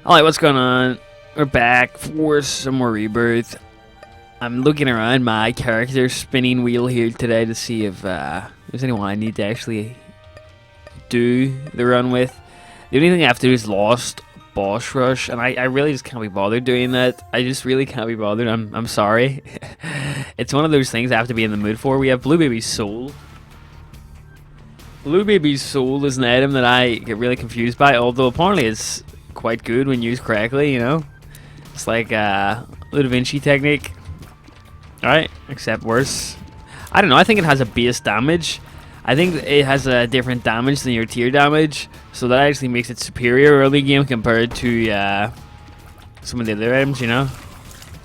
Alright, what's going on? We're back for some more Rebirth. I'm looking around my character spinning wheel here today to see if there's anyone I need to actually do the run with. The only thing I have to do is Lost Boss Rush, and I really just can't be bothered doing that. I just really can't be bothered. I'm sorry. It's one of those things I have to be in the mood for. We have Blue Baby's Soul. Blue Baby's Soul is an item that I get really confused by, although apparently it's quite good when used correctly, you know? It's like the Da Vinci technique. Alright, except worse. I don't know, I think it has a base damage. I think it has a different damage than your tier damage, so that actually makes it superior early game compared to some of the other items, you know?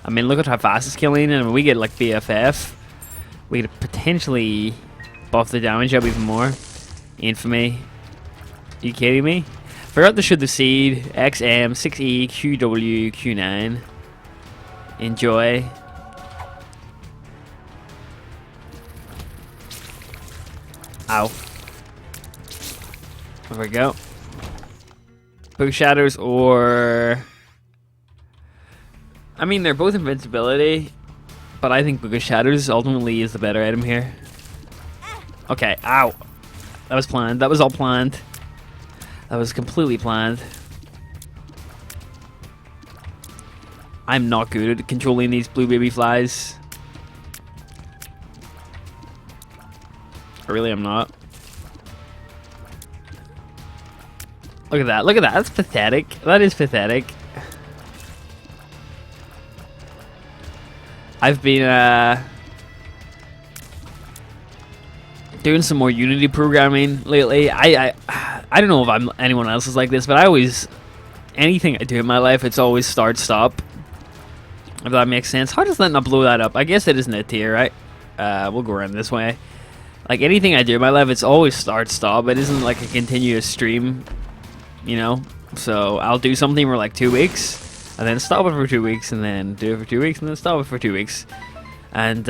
I mean, look at how fast it's killing, and when we get like BFF, we could potentially buff the damage up even more. Infamy. Are you kidding me? Forgot to shoot the seed. XM, 6E, QW, Q9. Enjoy. Ow. There we go. Book Shadows or... I mean, they're both invincibility, but I think Book of Shadows ultimately is the better item here. Okay, ow. That was planned. That was all planned. That was completely planned. I'm not good at controlling these blue baby flies. I really am not. Look at that. Look at that. That's pathetic. That is pathetic. I've been doing some more Unity programming lately. I don't know if anyone else is like this, but I always, anything I do in my life, it's always start stop. If that makes sense. How does that not blow that up? I guess it isn't a tier, right? We'll go around this way. Like anything I do in my life, it's always start stop. It isn't like a continuous stream, you know. So I'll do something for like 2 weeks, and then stop it for 2 weeks, and then do it for 2 weeks, and then stop it for 2 weeks, and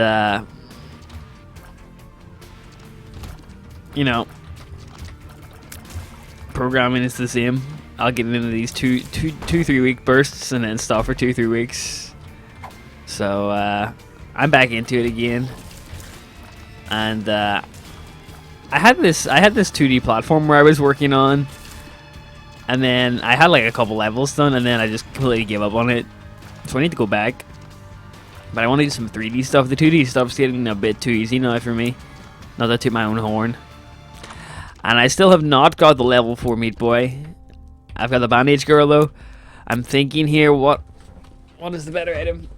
you know, programming is the same. I'll get into these 3 week bursts and then stop for 2-3 weeks. So I'm back into it again, and I had this 2D platform where I was working on, and then I had like a couple levels done, and then I just completely gave up on it. So I need to go back, but I want to do some 3D stuff. The 2D stuff's getting a bit too easy now for me. Not to toot my own horn. And I still have not got the level 4 Meat Boy. I've got the Bandage Girl though. I'm thinking here, what is the better item?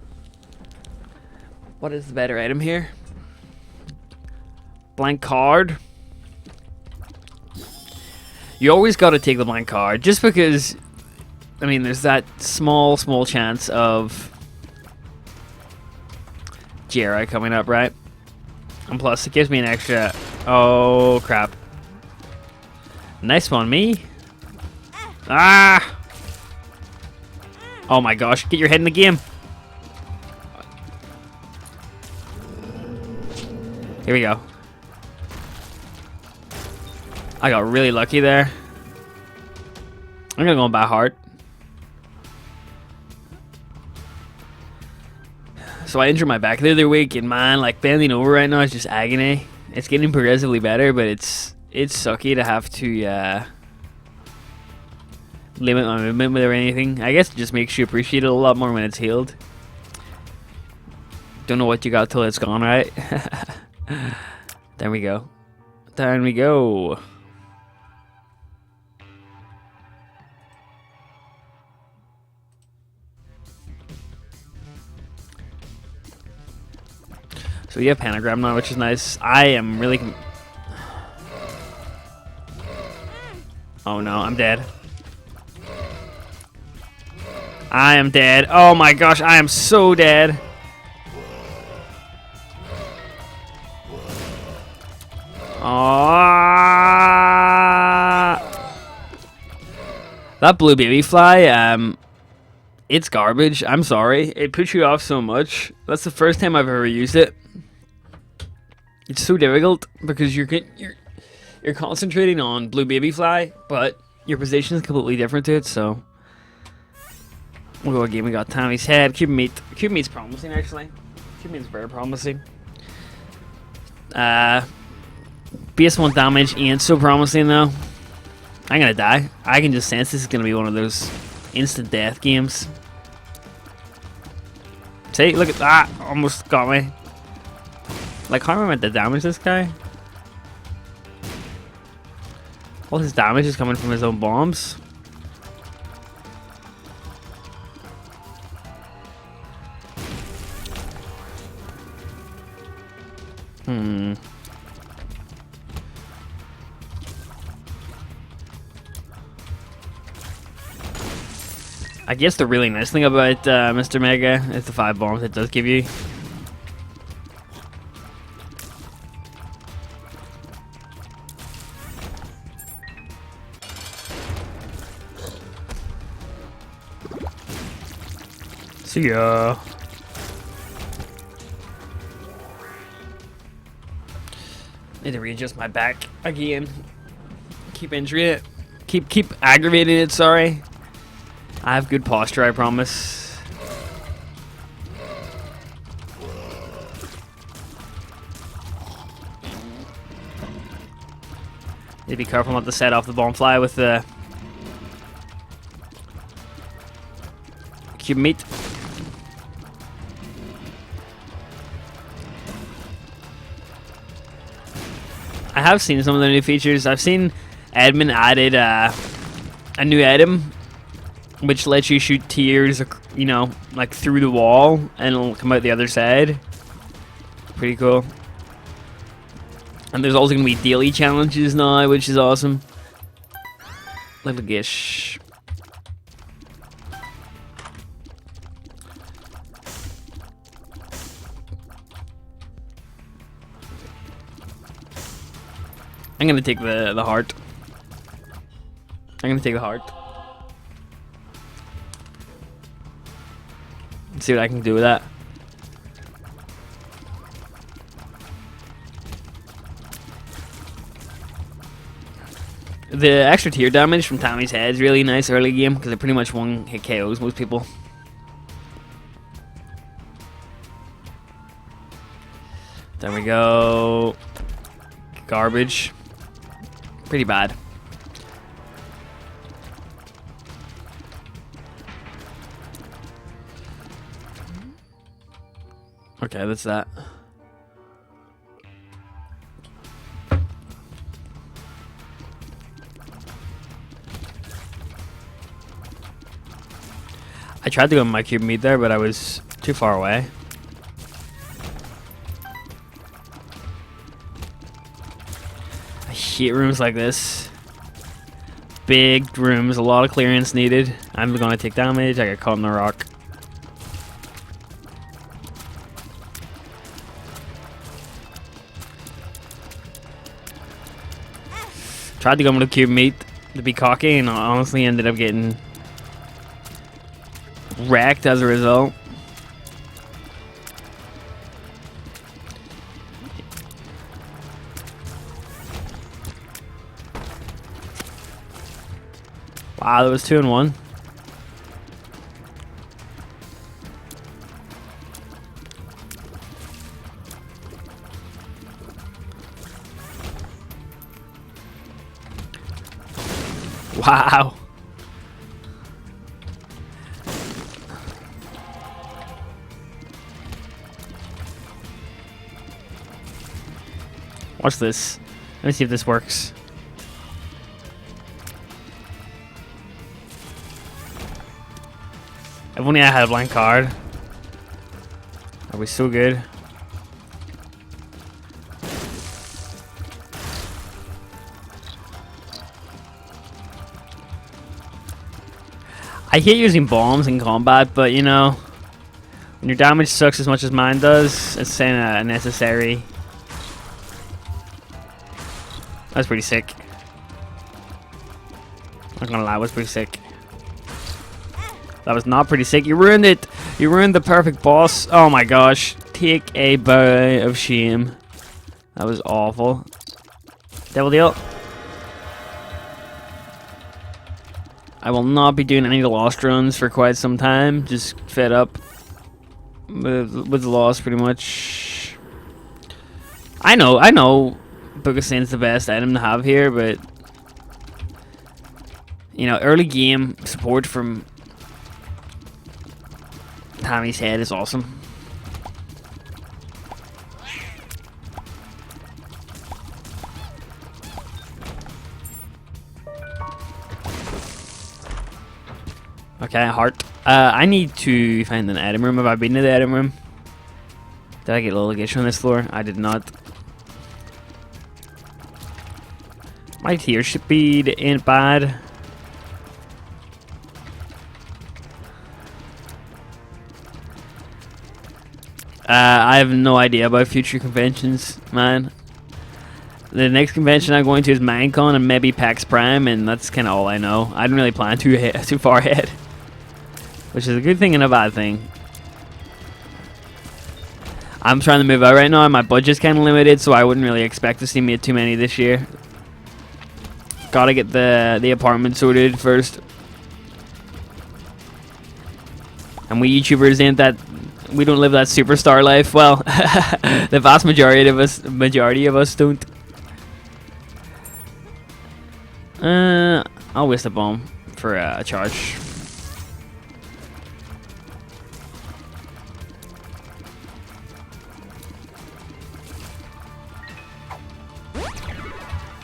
What is the better item here? Blank card. You always got to take the blank card, just because, I mean, there's that small chance of Jera coming up, right? And plus, it gives me an extra... Oh, crap. Nice one, me. Ah! Oh my gosh, get your head in the game. Here we go. I got really lucky there. I'm gonna go by heart. So I injured my back the other week, and man, like bending over right now is just agony. It's getting progressively better, but it's sucky to have to limit my movement or anything. I guess it just makes you appreciate it a lot more when it's healed. Don't know what you got till it's gone, right? There we go. Down we go. So we have Pentagram now, which is nice. I am really... Oh no, I'm dead. I am dead. Oh my gosh, I am so dead. That blue baby fly, it's garbage. I'm sorry. It puts you off so much. That's the first time I've ever used it. It's so difficult because you're concentrating on blue baby fly, but your position is completely different to it, so We'll go again. We got Tammy's head. Cube meat. Cube meat's promising, actually. Cube meat's very promising. Base 1 damage ain't so promising, though. I'm gonna die. I can just sense this is gonna be one of those instant death games. See, look at that. Almost got me. Like, how am I meant to damage this guy? All his damage is coming from his own bombs. I guess the really nice thing about Mr. Mega is the 5 bombs it does give you. See ya. Need to readjust my back again. Keep injuring it. Keep aggravating it, sorry. I have good posture, I promise. Need to be careful not to set off the bomb fly with the cube meat. I have seen some of the new features. I've seen admin added a new item which lets you shoot tiers, you know, like through the wall, and it'll come out the other side. Pretty cool. And there's also going to be daily challenges now, which is awesome. Like a gish. I'm going to take the heart. I'm going to take the heart. Let's see what I can do with that. The extra tier damage from Tammy's head is really nice early game because it pretty much one-hit KOs most people. There we go. Garbage. Pretty bad. Okay, that's that. I tried to go my cube meat there, but I was too far away. I hate rooms like this. Big rooms, a lot of clearance needed. I'm gonna take damage. I got caught in the rock. Tried to go with the cube meat to be cocky, and honestly ended up getting wrecked as a result. Wow, that was 2 and 1. Wow. Watch this. Let me see if this works. If only I had a blank card. That'd be so good. I hate using bombs in combat, but you know, when your damage sucks as much as mine does, it's kind of necessary. That's pretty sick. Not gonna lie, that was pretty sick. That was not pretty sick. You ruined it. You ruined the perfect boss. Oh my gosh. Take a bow of shame. That was awful. Devil deal. I will not be doing any Lost runs for quite some time. Just fed up with the Lost, pretty much. I know Book of Saints the best item to have here, but you know, early game support from Tammy's head is awesome. Okay, heart. I need to find an item room. Have I been to the item room? Did I get a little glitch on this floor? I did not. My tier speed ain't bad. I have no idea about future conventions, man. The next convention I'm going to is Minecon and maybe PAX Prime, and that's kind of all I know. I didn't really plan too far ahead, which is a good thing and a bad thing. I'm trying to move out right now, and my budget's kind of limited, so I wouldn't really expect to see me at too many this year. Gotta get the apartment sorted first. And we YouTubers ain't that. We don't live that superstar life. Well, the vast majority of us don't. I'll waste a bomb for a charge.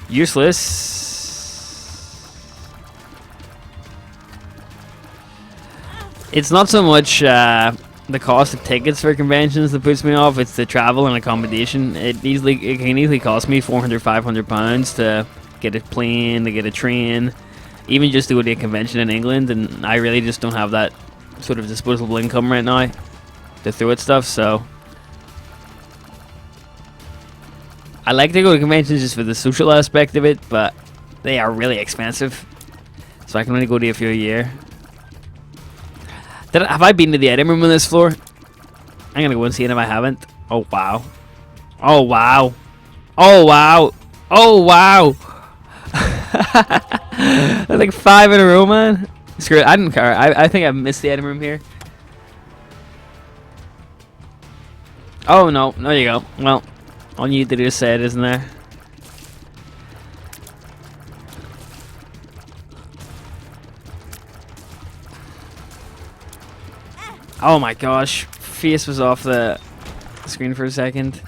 Useless. It's not so much the cost of tickets for conventions that puts me off. It's the travel and accommodation. It can easily cost me £400–500 to get a plane, to get a train, even just to go to a convention in England. And I really just don't have that sort of disposable income right now to throw at stuff. So I like to go to conventions just for the social aspect of it, but they are really expensive. So I can only go to a few a year. Have I been to the item room on this floor? I'm gonna go and see it if I haven't. Oh wow. Oh wow. Oh wow. Oh wow. That's like 5 in a row, man. Screw it. I didn't care. I think I missed the item room here. Oh no. There you go. Well, all you need to do is say it, isn't there? Oh my gosh, face was off the screen for a second.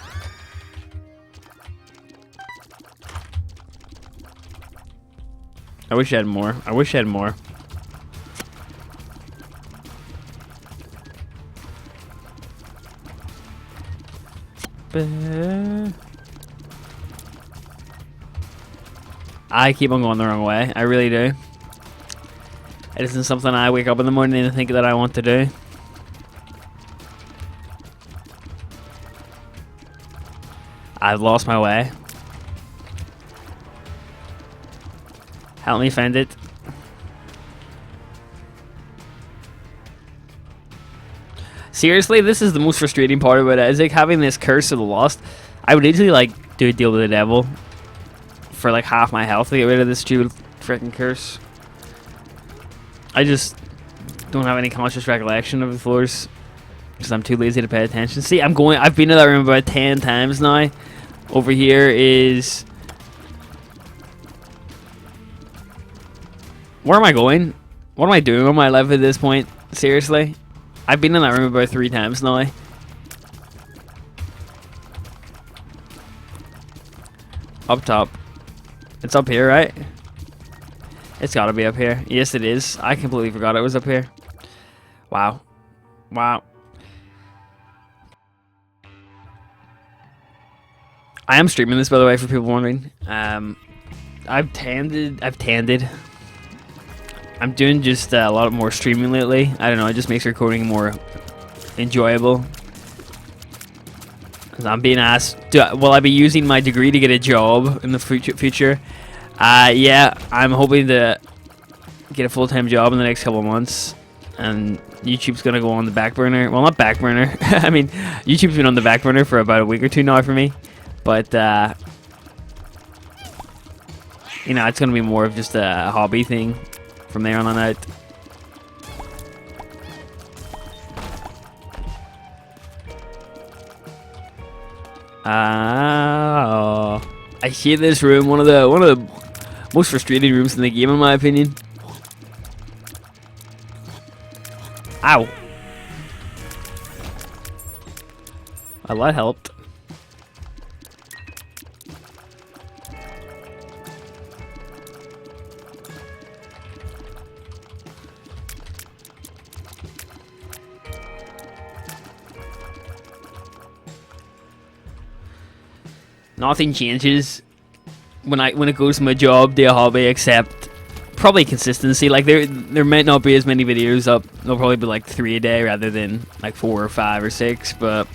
I wish I had more. I wish I had more. I keep on going the wrong way. I really do. It isn't something I wake up in the morning and think that I want to do. I've lost my way. Help me find it. Seriously, this is the most frustrating part about it. Is like having this curse of the lost. I would easily like do a deal with the devil for like half my health to get rid of this stupid freaking curse. I just don't have any conscious recollection of the floors because I'm too lazy to pay attention. See, I've been to that room about 10 times now. Over here is... Where am I going? What am I doing with my life at this point? Seriously? I've been in that room about 3 times now. Up top. It's up here, right? It's gotta be up here. Yes, it is. I completely forgot it was up here. Wow. Wow. I am streaming this, by the way, for people wondering. I've tended. I'm doing just a lot more streaming lately. I don't know, it just makes recording more enjoyable. I'm being asked, will I be using my degree to get a job in the future? Yeah, I'm hoping to get a full-time job in the next couple of months. And YouTube's going to go on the back burner. Well, not back burner. I mean, YouTube's been on the back burner for about a week or two now for me. But, you know, it's going to be more of just a hobby thing from there on out. I hate this room. One of the most frustrating rooms in the game, in my opinion. Ow. Well, that helped. Nothing changes when it goes from a job to a hobby, except probably consistency. Like there might not be as many videos up. There'll probably be like 3 a day rather than like 4 or 5 or 6. But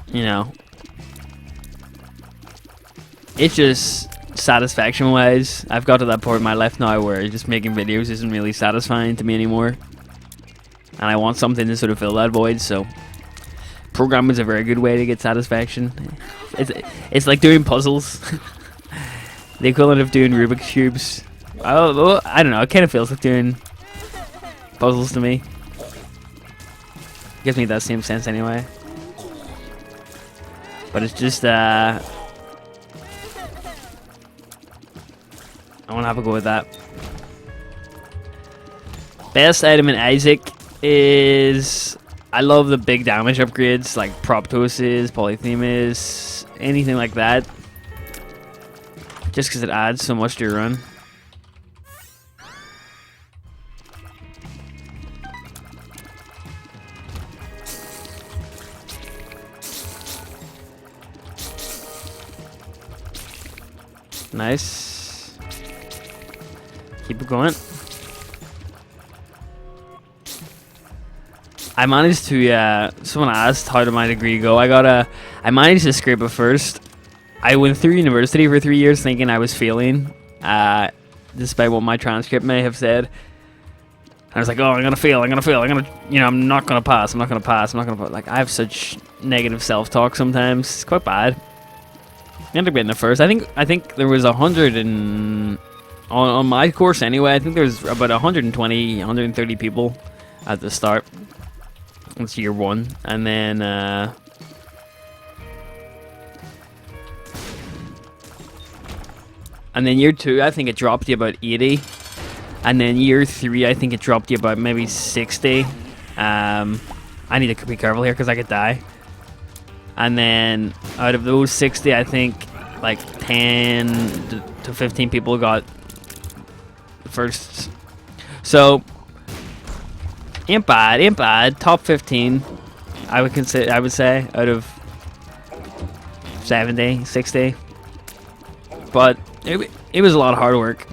you know, it's just satisfaction wise. I've got to that point in my life now where just making videos isn't really satisfying to me anymore, and I want something to sort of fill that void. So programming is a very good way to get satisfaction. It's like doing puzzles. The equivalent of doing Rubik's Cubes. I don't know, it kind of feels like doing puzzles to me. Gives me that same sense anyway. But it's just, I want to have a go with that. Best item in Isaac is... I love the big damage upgrades like Proptosis, Polyphemus, anything like that. Just because it adds so much to your run. Nice. Keep it going. I managed to, someone asked how did my degree go. I managed to scrape it first. I went through university for 3 years thinking I was failing, despite what my transcript may have said. I was like, oh, I'm gonna fail, I'm not gonna pass, Like, I have such negative self-talk sometimes. It's quite bad. I ended up getting it first. I think there was 100 and... On my course anyway, I think there was about 120, 130 people at the start. It's year 1, and then year 2, I think it dropped you about 80, and then year 3, I think it dropped you about maybe 60. I need to be careful here because I could die. And then out of those 60, I think like 10 to 15 people got first. So. Ain't bad. Top 15, I would say, out of 70, 60. But it was a lot of hard work.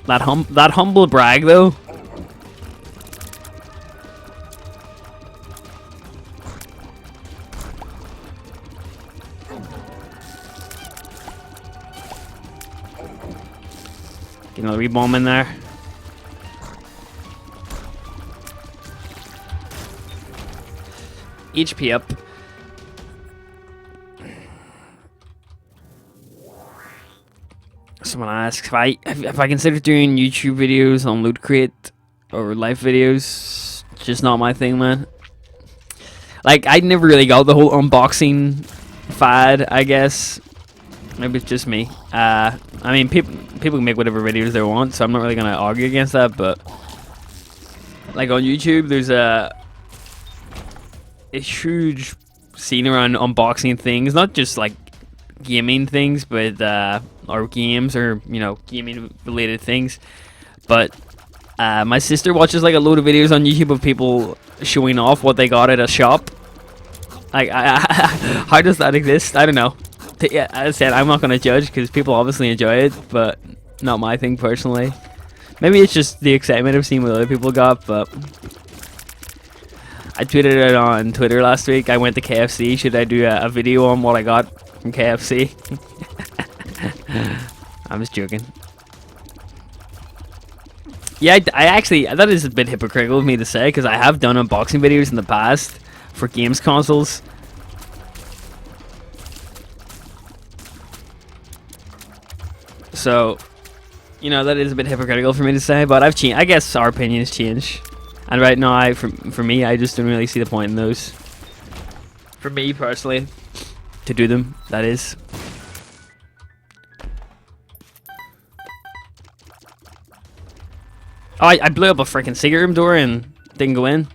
That humble brag, though. Get another rebomb in there. HP up. Someone asks if I consider doing YouTube videos on Loot Crate or live videos. Just not my thing, man. Like, I never really got the whole unboxing fad, I guess. Maybe it's just me. I mean, people can make whatever videos they want, so I'm not really gonna argue against that. But like on YouTube, there's a huge scene around unboxing things, not just like gaming things, but or games, or you know, gaming related things. But my sister watches like a load of videos on YouTube of people showing off what they got at a shop. Like, how does that exist? I don't know. Yeah, as I said, I'm not gonna judge because people obviously enjoy it, but not my thing personally. Maybe it's just the excitement of seeing what other people got, but I tweeted it on Twitter last week. I went to KFC. Should I do a video on what I got from KFC? I'm just joking. Yeah, I actually, that is a bit hypocritical of me to say, because I have done unboxing videos in the past for games consoles. So, you know, that is a bit hypocritical for me to say, but I've changed. I guess our opinions change. And right now, for me, I just don't really see the point in those. For me personally, to do them, that is. Oh, I blew up a freaking secret room door and didn't go in.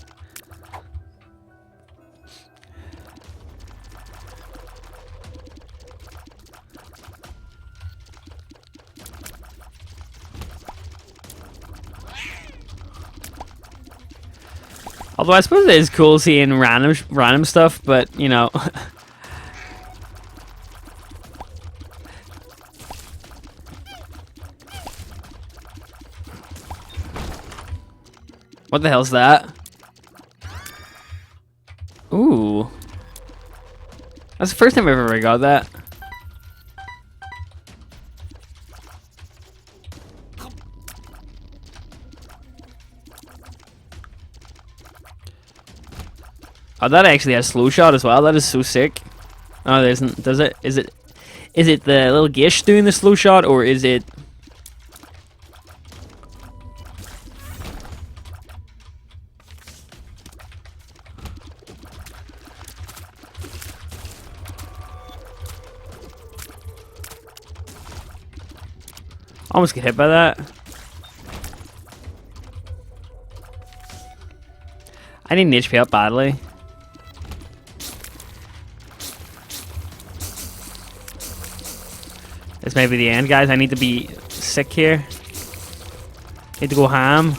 Although I suppose it is cool seeing random stuff, but you know. What the hell's that? Ooh. That's the first time I've ever got that. Oh, that actually has slow shot as well. That is so sick. Oh, there isn't. Does it? Is it the little Gish doing the slow shot, or is it? Almost get hit by that. I need an HP up badly. This may be the end, guys. I need to be sick here. Need to go ham.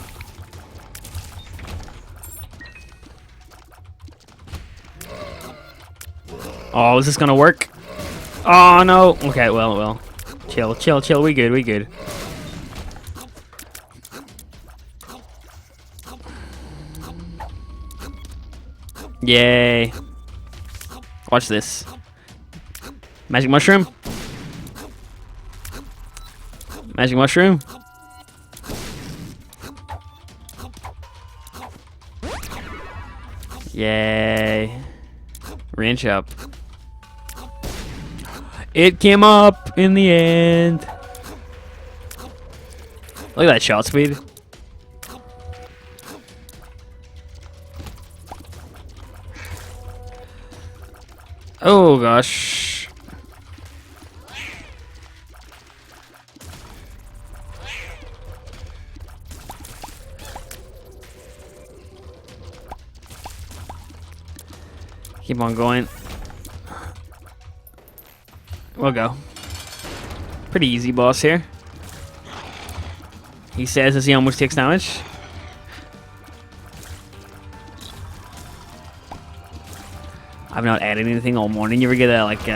Oh, is this gonna work? Oh no. Okay, well. Chill. We good. Yay. Watch this. Magic mushroom. Magic mushroom. Yay. Range up. It came up in the end. Look at that shot speed. Oh gosh. Keep on going. We'll go. Pretty easy boss here. He says as he almost takes damage. I've not added anything all morning. You ever get that, like,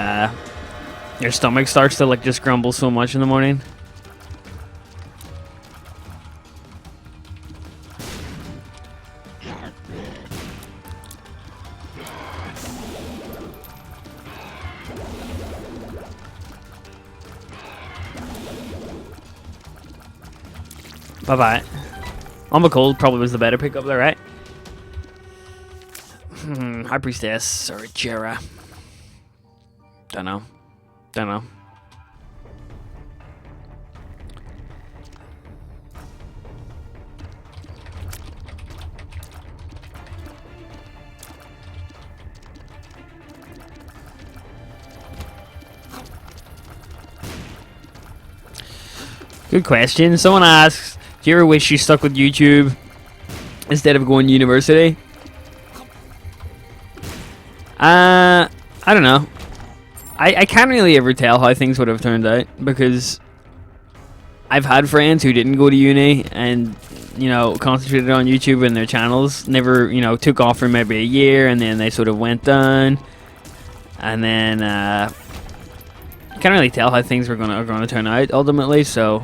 your stomach starts to, like, just grumble so much in the morning? Bye-bye. Alma Cold probably was the better pickup there, right? High Priestess or Jera. Don't know. Good question. Someone asks, do you ever wish you stuck with YouTube instead of going to university? I don't know. I can't really ever tell how things would have turned out, because I've had friends who didn't go to uni and, you know, concentrated on YouTube and their channels. Never, you know, took off for maybe a year and then they sort of went down. And then, can't really tell how things are gonna turn out ultimately, so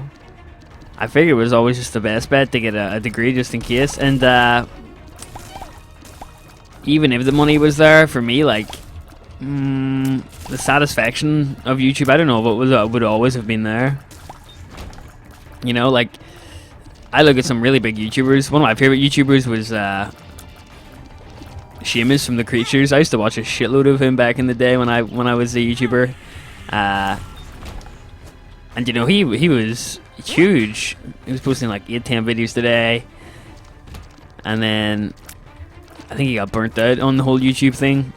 I figured it was always just the best bet to get a degree just in case. And even if the money was there for me, like, the satisfaction of YouTube, I don't know if it would always have been there. You know, like, I look at some really big YouTubers. One of my favorite YouTubers was Seamus from The Creatures. I used to watch a shitload of him back in the day when I was a YouTuber. And you know, he was huge. He was posting like 8-10 videos today, and then I think he got burnt out on the whole YouTube thing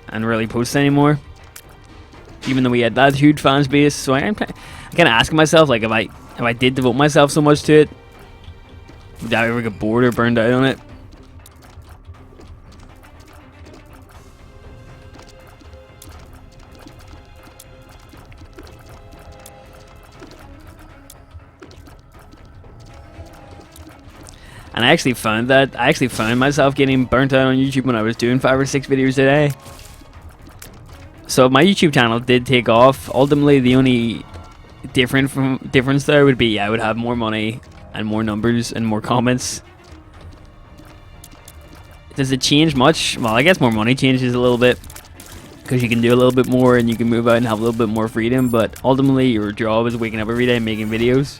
and really post anymore, even though we had that huge fans base. So I'm kind of asking myself, like, if I did devote myself so much to it, would I ever get bored or burned out on it? And I actually found myself getting burnt out on YouTube when I was doing 5 or 6 videos a day. So my YouTube channel did take off. Ultimately, the only difference there would be I would have more money and more numbers and more comments. Does it change much? Well, I guess more money changes a little bit, because you can do a little bit more and you can move out and have a little bit more freedom. But ultimately, your job is waking up every day and making videos.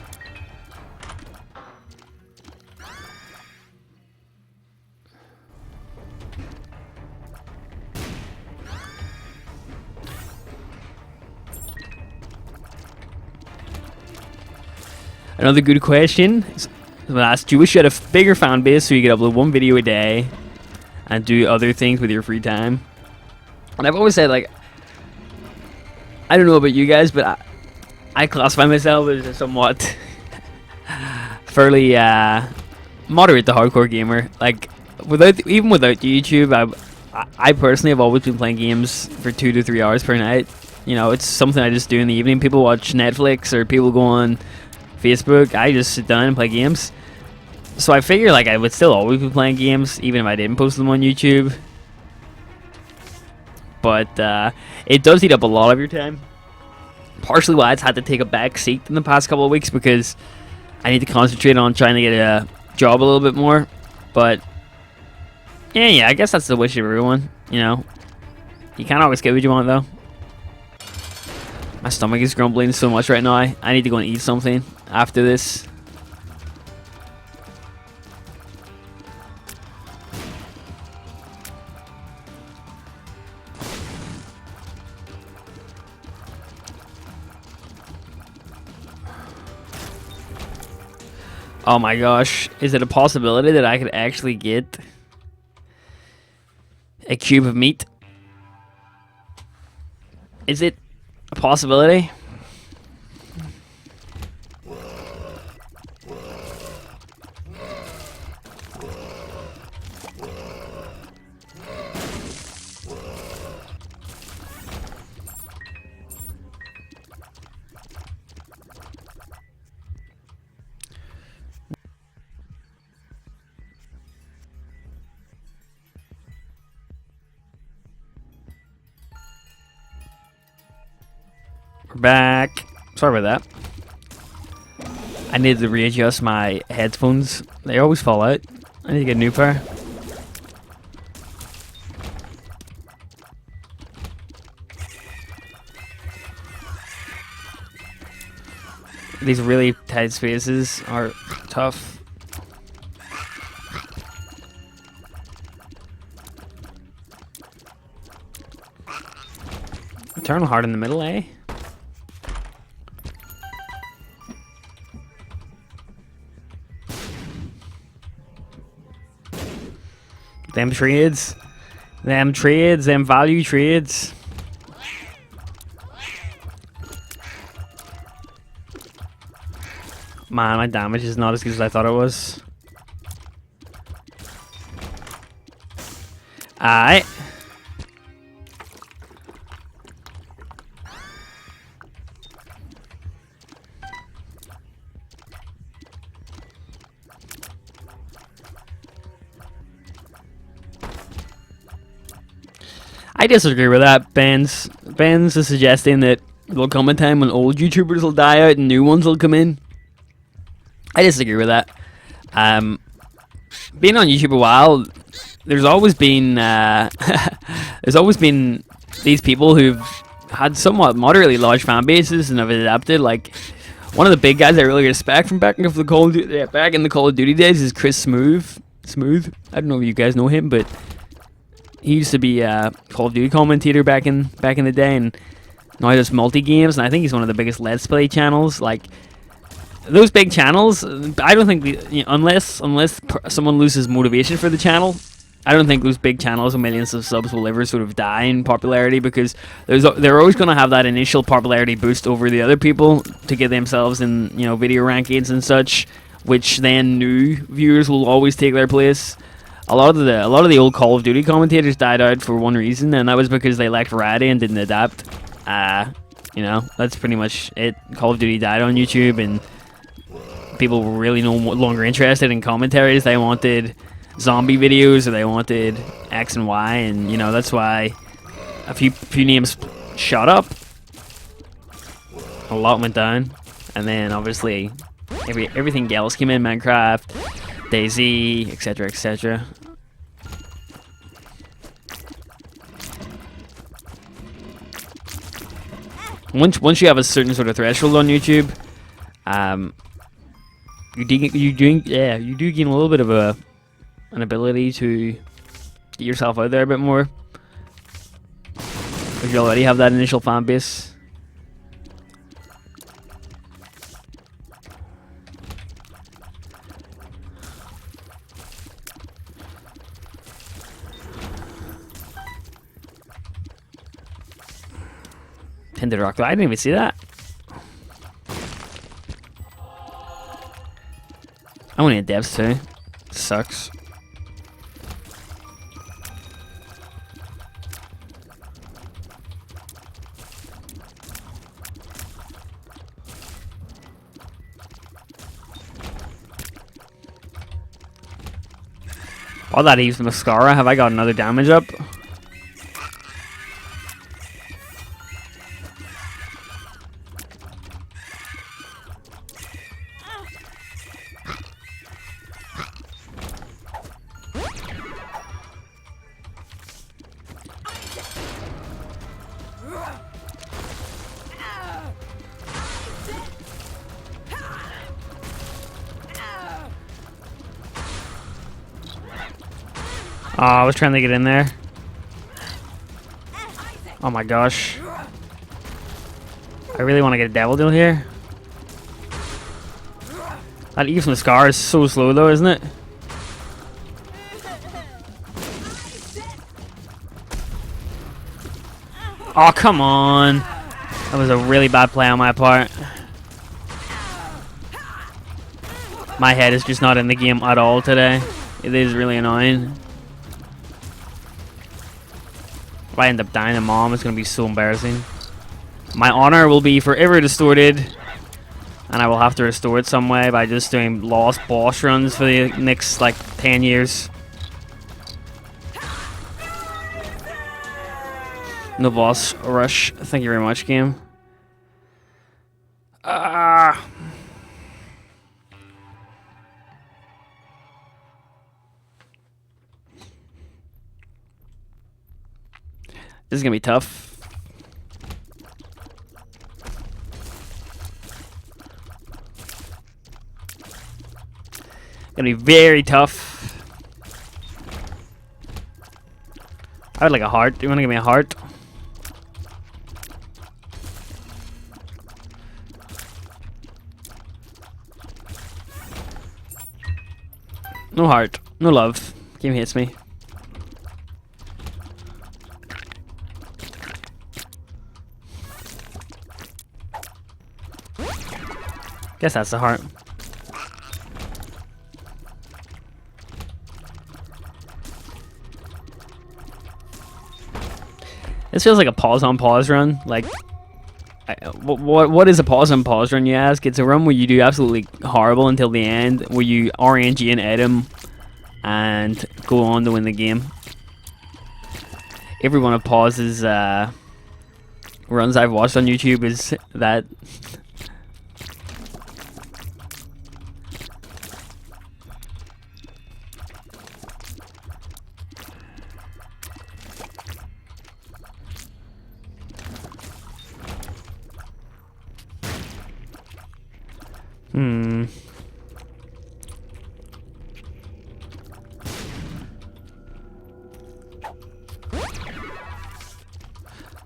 Another good question. Someone asked, do you wish you had a bigger fan base so you could upload 1 video a day and do other things with your free time? And I've always said, like, I don't know about you guys, but I classify myself as a somewhat fairly moderate to hardcore gamer. Like, even without YouTube, I personally have always been playing games for 2 to 3 hours per night. You know, it's something I just do in the evening. People watch Netflix or people go on Facebook. I just sit down and play games. So I figure, like, I would still always be playing games even if I didn't post them on YouTube. But it does eat up a lot of your time. Partially why it's had to take a back seat in the past couple of weeks, because I need to concentrate on trying to get a job a little bit more. But yeah, I guess that's the wish of everyone, you know. You can't always get what you want, though. My stomach is grumbling so much right now. I need to go and eat something after this. Oh my gosh, is it a possibility that I could actually get a cube of meat? Is it a possibility? We're back. Sorry about that. I need to readjust my headphones. They always fall out. I need to get a new pair. These really tight spaces are tough. Eternal Heart in the middle, eh? Them trades. Them value trades. Man, my damage is not as good as I thought it was. Alright. I disagree with that. Ben's is suggesting that there'll come a time when old YouTubers will die out and new ones will come in. I disagree with that. Being on YouTube a while, there's always been these people who've had somewhat moderately large fan bases and have adapted. Like, one of the big guys I really respect from back in the Call of Duty days is Chris Smooth. I don't know if you guys know him, but he used to be a Call of Duty commentator back in the day, and Now he does multi-games, and I think he's one of the biggest Let's Play channels. Like, those big channels, I don't think, unless someone loses motivation for the channel, I don't think those big channels with millions of subs will ever sort of die in popularity, because they're always going to have that initial popularity boost over the other people to get themselves in, video rankings and such, which then new viewers will always take their place. A lot of the old Call of Duty commentators died out for one reason, and that was because they lacked variety and didn't adapt. That's pretty much it. Call of Duty died on YouTube, and people were really no longer interested in commentaries. They wanted zombie videos, or they wanted X and Y, and that's why a few names shot up. A lot went down, and then obviously everything else came in: Minecraft, DayZ, etc., etc. Once you have a certain sort of threshold on YouTube, you do gain a little bit of an ability to get yourself out there a bit more, if you already have that initial fan base. Tinted rock. I didn't even see that. I want to hit depths too. Sucks. All that heaps Mascara. Have I got another damage up? Oh, I was trying to get in there. Oh my gosh. I really want to get a devil deal here. That Eve from the Scar is so slow though, isn't it? Oh, come on. That was a really bad play on my part. My head is just not in the game at all today. It is really annoying. If I end up dying to mom, it's going to be so embarrassing. My honor will be forever distorted, and I will have to restore it some way by just doing lost boss runs for the next, 10 years. No boss rush. Thank you very much, game. This is gonna be tough. Gonna be very tough. I would like a heart. Do you wanna give me a heart? No heart. No love. Game hates me. Guess that's the heart. This feels like a pause on pause run. What is a pause on pause run, you ask? It's a run where you do absolutely horrible until the end, where you RNG an item and go on to win the game. Every one of Pause's runs I've watched on YouTube is that.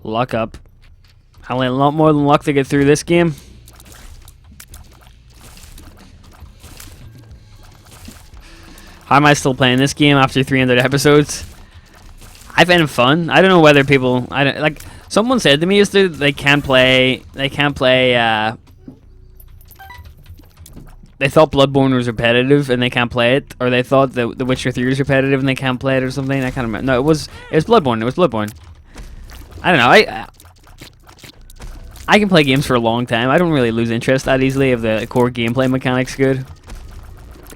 Lock up. I'll need a lot more than luck to get through this game. How am I still playing this game after 300 episodes? I find it fun. I don't know whether people... someone said to me yesterday they can't play... They thought Bloodborne was repetitive and they can't play it. Or they thought that The Witcher 3 was repetitive and they can't play it or something. I can't remember. No, it was Bloodborne. It was Bloodborne. I don't know. I can play games for a long time. I don't really lose interest that easily if the core gameplay mechanic's good.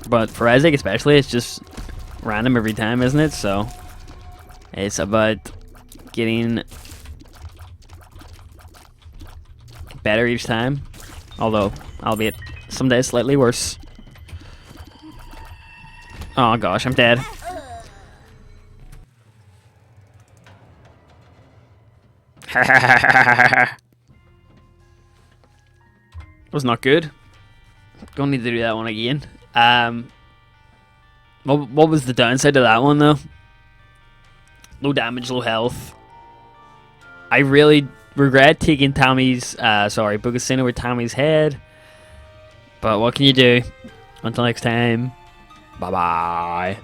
But for Isaac especially, it's just random every time, isn't it? So it's about getting better each time. Although, albeit some days slightly worse. Oh gosh, I'm dead. Was not good. Don't need to do that one again. What was the downside to that one though? Low damage, low health. I really regret taking Bugacino with Tommy's head. But what can you do? Until next time. Bye bye.